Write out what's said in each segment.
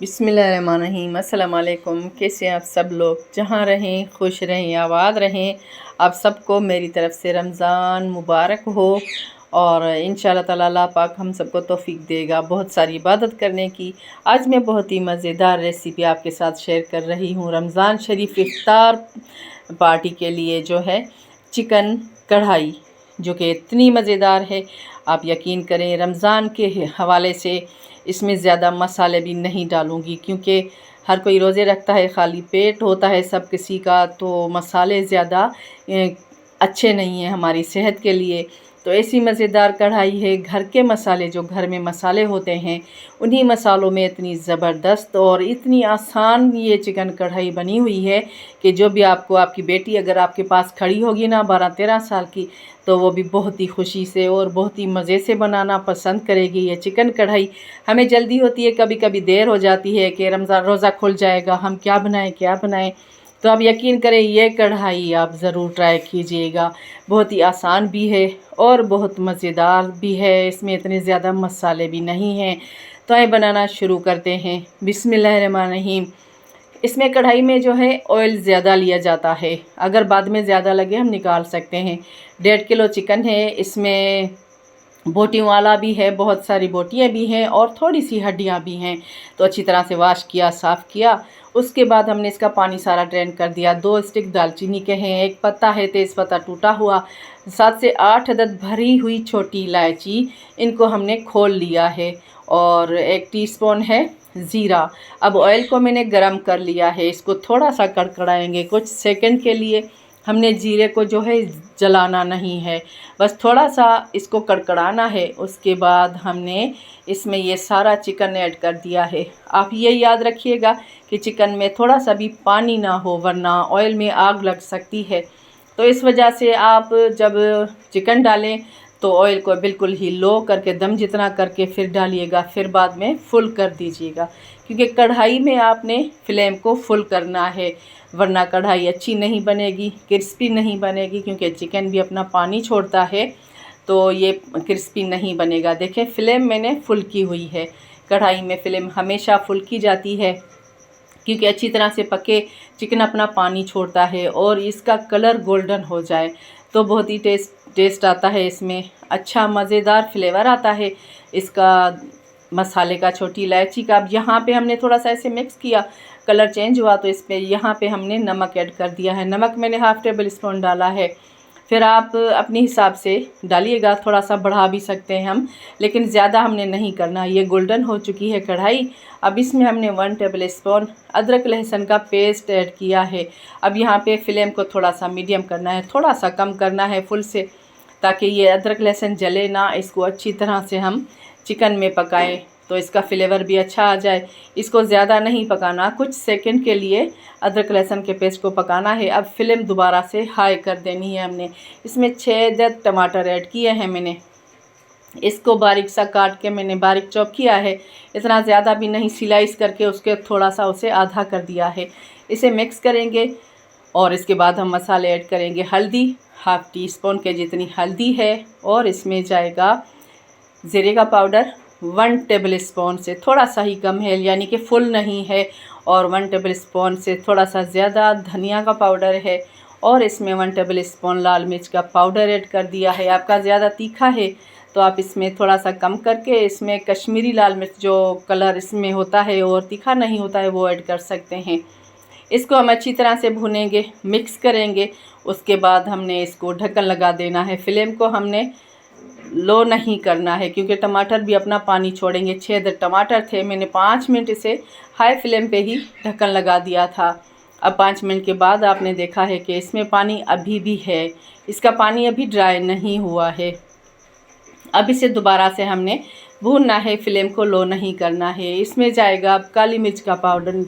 बिस्मिल्लाहिर्रहमानिर्रहीम। अस्सलाम वालेकुम। कैसे हैं आप सब लोग? जहाँ रहें खुश रहें, आबाद रहें। आप सबको मेरी तरफ़ से रमज़ान मुबारक हो और इंशाअल्लाह ताला अल्लाह पाक हम सबको तौफ़ीक देगा बहुत सारी इबादत करने की। आज मैं बहुत ही मज़ेदार रेसिपी आपके साथ शेयर कर रही हूँ। रमज़ान शरीफ इफ्तार पार्टी के लिए जो है चिकन कढ़ाई, जो कि इतनी मज़ेदार है, आप यकीन करें। रमज़ान के हवाले से इसमें ज़्यादा मसाले भी नहीं डालूँगी, क्योंकि हर कोई रोज़े रखता है, खाली पेट होता है सब किसी का, तो मसाले ज़्यादा अच्छे नहीं हैं हमारी सेहत के लिए। तो ऐसी मज़ेदार कढ़ाई है, घर के मसाले, जो घर में मसाले होते हैं उन्हीं मसालों में इतनी ज़बरदस्त और इतनी आसान ये चिकन कढ़ाई बनी हुई है कि जो भी आपको, आपकी बेटी अगर आपके पास खड़ी होगी ना 12-13 साल की, तो वो भी बहुत ही खुशी से और बहुत ही मज़े से बनाना पसंद करेगी। ये चिकन कढ़ाई हमें जल्दी होती है, कभी कभी देर हो जाती है कि रमज़ान रोज़ा खुल जाएगा, हम क्या बनाएं। तो आप यकीन करें, ये कढ़ाई आप ज़रूर ट्राई कीजिएगा। बहुत ही आसान भी है और बहुत मज़ेदार भी है, इसमें इतने ज़्यादा मसाले भी नहीं हैं। तो आइए बनाना शुरू करते हैं। बिस्मिल्लाहिर्रहमानिर्रहीम। इसमें कढ़ाई में जो है ऑयल ज़्यादा लिया जाता है, अगर बाद में ज़्यादा लगे हम निकाल सकते हैं। 1.5 किलो चिकन है, इसमें बोटियों वाला भी है, बहुत सारी बोटियाँ भी हैं और थोड़ी सी हड्डियाँ भी हैं। तो अच्छी तरह से वॉश किया, साफ़ किया। उसके बाद हमने इसका पानी सारा ड्रेन कर दिया। 2 स्टिक दालचीनी के हैं, 1 पत्ता है तेज़पत्ता टूटा हुआ, 7 से 8 अदद भरी हुई छोटी इलायची, इनको हमने खोल लिया है, और 1 टीस्पून है ज़ीरा। अब ऑयल को मैंने गरम कर लिया है, इसको थोड़ा सा कड़कड़ाएंगे कुछ सेकंड के लिए। हमने जीरे को जो है जलाना नहीं है, बस थोड़ा सा इसको कड़कड़ाना है। उसके बाद हमने इसमें ये सारा चिकन ऐड कर दिया है। आप ये याद रखिएगा कि चिकन में थोड़ा सा भी पानी ना हो, वरना ऑयल में आग लग सकती है। तो इस वजह से आप जब चिकन डालें तो ऑयल को बिल्कुल ही लो करके, दम जितना करके फिर डालिएगा, फिर बाद में फुल कर दीजिएगा, क्योंकि कढ़ाई में आपने फ्लेम को फुल करना है, वरना कढ़ाई अच्छी नहीं बनेगी, क्रिस्पी नहीं बनेगी, क्योंकि चिकन भी अपना पानी छोड़ता है, तो ये क्रिस्पी नहीं बनेगा। देखें, फ्लेम मैंने फुल की हुई है। कढ़ाई में फ्लेम हमेशा फुल की जाती है, क्योंकि अच्छी तरह से पके चिकन अपना पानी छोड़ता है और इसका कलर गोल्डन हो जाए तो बहुत ही टेस्ट आता है, इसमें अच्छा मज़ेदार फ्लेवर आता है इसका, मसाले का, छोटी इलायची का। अब यहाँ पे हमने थोड़ा सा ऐसे मिक्स किया, कलर चेंज हुआ, तो इस पर यहाँ पे हमने नमक ऐड कर दिया है। नमक मैंने हाफ़ टेबल स्पून डाला है। फिर आप अपने हिसाब से डालिएगा, थोड़ा सा बढ़ा भी सकते हैं हम, लेकिन ज़्यादा हमने नहीं करना। ये गोल्डन हो चुकी है कढ़ाई। अब इसमें हमने 1 टेबल स्पून अदरक लहसुन का पेस्ट ऐड किया है। अब यहाँ पे फ्लेम को थोड़ा सा मीडियम करना है, थोड़ा सा कम करना है फुल से, ताकि ये अदरक लहसुन जले ना। इसको अच्छी तरह से हम चिकन में पकाएं तो इसका फ्लेवर भी अच्छा आ जाए। इसको ज़्यादा नहीं पकाना, कुछ सेकंड के लिए अदरक लहसुन के पेस्ट को पकाना है। अब फ्लेम दोबारा से हाई कर देनी है हमने। इसमें 6 अदद टमाटर ऐड किए हैं मैंने, इसको बारीक सा काट के मैंने बारीक चॉप किया है, इतना ज़्यादा भी नहीं, स्लाइस करके उसके थोड़ा सा उसे आधा कर दिया है। इसे मिक्स करेंगे और इसके बाद हम मसाले ऐड करेंगे। हल्दी, हाफ़ टी स्पून के जितनी हल्दी है, और इसमें जाएगा ज़ीरे का पाउडर 1 टेबल स्पून से थोड़ा सा ही कम है, यानी कि फुल नहीं है, और 1 टेबल स्पून से थोड़ा सा ज़्यादा धनिया का पाउडर है, और इसमें 1 टेबल स्पून लाल मिर्च का पाउडर ऐड कर दिया है। आपका ज़्यादा तीखा है तो आप इसमें थोड़ा सा कम करके इसमें कश्मीरी लाल मिर्च, जो कलर इसमें होता है और तीखा नहीं होता है, वो ऐड कर सकते हैं। इसको हम अच्छी तरह से भुनेंगे, मिक्स करेंगे। उसके बाद हमने इसको ढक्कन लगा देना है। फ्लेम को हमने लो नहीं करना है, क्योंकि टमाटर भी अपना पानी छोड़ेंगे। 6 अदद टमाटर थे, मैंने 5 मिनट इसे हाई फ्लेम पे ही ढक्कन लगा दिया था। अब 5 मिनट के बाद आपने देखा है कि इसमें पानी अभी भी है, इसका पानी अभी ड्राई नहीं हुआ है। अब इसे दोबारा से हमने भूनना है, फ्लेम को लो नहीं करना है। इसमें जाएगा अब काली मिर्च का पाउडर,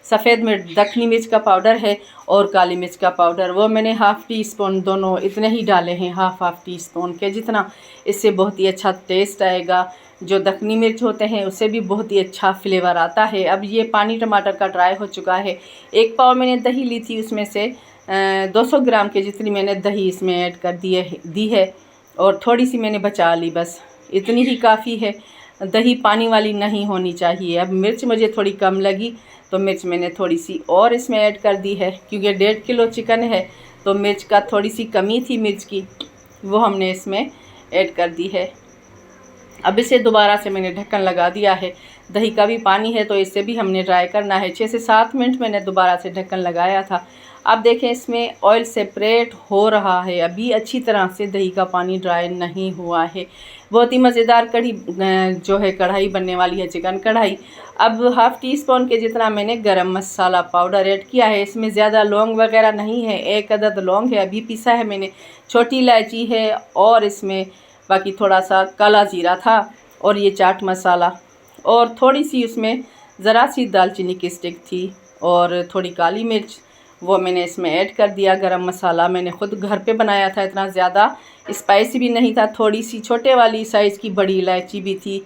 सफ़ेद मिर्च, दखनी मिर्च का पाउडर है, और काली मिर्च का पाउडर, वो मैंने हाफ़ टी स्पून, दोनों इतने ही डाले हैं, हाफ़ टी स्पून के जितना। इससे बहुत ही अच्छा टेस्ट आएगा। जो दखनी मिर्च होते हैं उससे भी बहुत ही अच्छा फ्लेवर आता है। अब ये पानी टमाटर का ड्राई हो चुका है। 1 पाव मैंने दही ली थी, उसमें से 200 ग्राम के जितनी मैंने दही इसमें ऐड कर दी है, और थोड़ी सी मैंने बचा ली, बस इतनी ही काफ़ी है। दही पानी वाली नहीं होनी चाहिए। अब मिर्च मुझे थोड़ी कम लगी तो मिर्च मैंने थोड़ी सी और इसमें ऐड कर दी है, क्योंकि 1.5 किलो चिकन है तो मिर्च का थोड़ी सी कमी थी मिर्च की, वो हमने इसमें ऐड कर दी है। अब इसे दोबारा से मैंने ढक्कन लगा दिया है। दही का भी पानी है तो इसे भी हमने ड्राई करना है। 6 से 7 मिनट मैंने दोबारा से ढक्कन लगाया था। अब देखें इसमें ऑयल सेपरेट हो रहा है, अभी अच्छी तरह से दही का पानी ड्राई नहीं हुआ है। बहुत ही मज़ेदार कढ़ी जो है कढ़ाई बनने वाली है, चिकन कढ़ाई। अब हाफ़ टी स्पून के जितना मैंने गरम मसाला पाउडर ऐड किया है। इसमें ज़्यादा लौंग वगैरह नहीं है, 1 अदद लौंग है अभी पिसा है मैंने, छोटी इलायची है और इसमें बाकी थोड़ा सा काला जीरा था और ये चाट मसाला और थोड़ी सी उसमें ज़रा सी दालचीनी की स्टिक थी और थोड़ी काली मिर्च, वो मैंने इसमें ऐड कर दिया। गरम मसाला मैंने ख़ुद घर पे बनाया था, इतना ज़्यादा स्पाइसी भी नहीं था। थोड़ी सी छोटे वाली साइज़ की बड़ी इलायची भी थी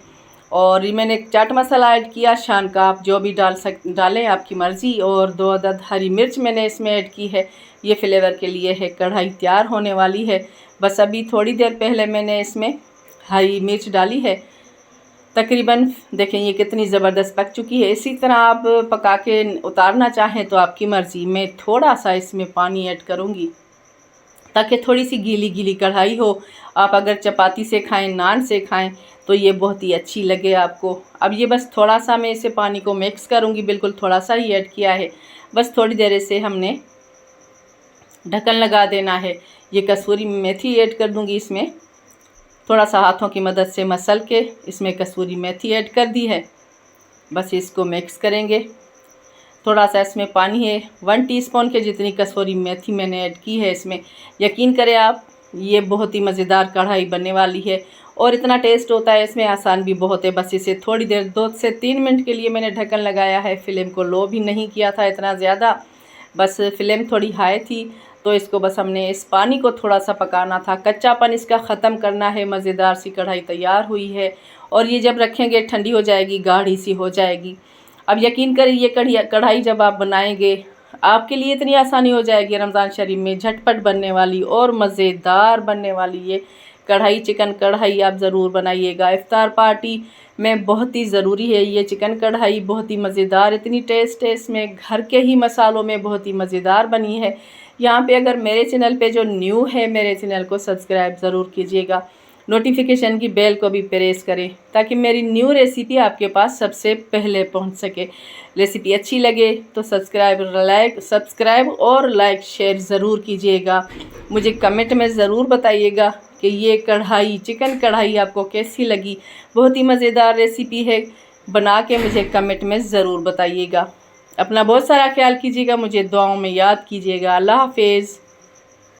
और ये मैंने चाट मसाला ऐड किया। शान का आप जो भी डालें आपकी मर्ज़ी। और 2 अदद हरी मिर्च मैंने इसमें ऐड की है, ये फ्लेवर के लिए है। कढ़ाई तैयार होने वाली है, बस अभी थोड़ी देर पहले मैंने इसमें हरी मिर्च डाली है। तकरीबन देखें ये कितनी ज़बरदस्त पक चुकी है। इसी तरह आप पका के उतारना चाहें तो आपकी मर्ज़ी। मैं थोड़ा सा इसमें पानी ऐड करूँगी ताकि थोड़ी सी गीली गीली कढ़ाई हो। आप अगर चपाती से खाएं, नान से खाएं तो ये बहुत ही अच्छी लगे आपको। अब ये बस थोड़ा सा मैं इसे पानी को मिक्स करूँगी, बिल्कुल थोड़ा सा ही ऐड किया है। बस थोड़ी देर से हमने ढक्कन लगा देना है। ये कसूरी मेथी ऐड कर दूँगी इसमें, थोड़ा सा हाथों की मदद से मसल के इसमें कसूरी मेथी ऐड कर दी है। बस इसको मिक्स करेंगे। थोड़ा सा इसमें पानी है, 1 टीस्पून के जितनी कसूरी मेथी मैंने ऐड की है इसमें। यकीन करें आप, ये बहुत ही मज़ेदार कढ़ाई बनने वाली है और इतना टेस्ट होता है इसमें, आसान भी बहुत है। बस इसे थोड़ी देर 2 से 3 मिनट के लिए मैंने ढक्कन लगाया है। फ्लेम को लो भी नहीं किया था इतना ज़्यादा, बस फ्लेम थोड़ी हाई थी तो इसको बस हमने इस पानी को थोड़ा सा पकाना था, कच्चापन इसका ख़त्म करना है। मज़ेदार सी कढ़ाई तैयार हुई है और ये जब रखेंगे ठंडी हो जाएगी, गाढ़ी सी हो जाएगी। अब यकीन करें ये कढ़ाई जब आप बनाएंगे आपके लिए इतनी आसानी हो जाएगी रमज़ान शरीफ में, झटपट बनने वाली और मज़ेदार बनने वाली ये कढ़ाई, चिकन कढ़ाई आप ज़रूर बनाइएगा। इफ्तार पार्टी में बहुत ही ज़रूरी है ये चिकन कढ़ाई, बहुत ही मज़ेदार, इतनी टेस्ट है इसमें, घर के ही मसालों में बहुत ही मज़ेदार बनी है। यहाँ पे अगर मेरे चैनल पे जो न्यू है, मेरे चैनल को सब्सक्राइब ज़रूर कीजिएगा, नोटिफिकेशन की बेल को भी प्रेस करें ताकि मेरी न्यू रेसिपी आपके पास सबसे पहले पहुँच सके। रेसिपी अच्छी लगे तो सब्सक्राइब और लाइक शेयर ज़रूर कीजिएगा। मुझे कमेंट में ज़रूर बताइएगा कि ये कढ़ाई, चिकन कढ़ाई आपको कैसी लगी। बहुत ही मज़ेदार रेसिपी है, बना के मुझे कमेंट में ज़रूर बताइएगा। अपना बहुत सारा ख्याल कीजिएगा, मुझे दुआओं में याद कीजिएगा। अल्लाह हाफ़िज़।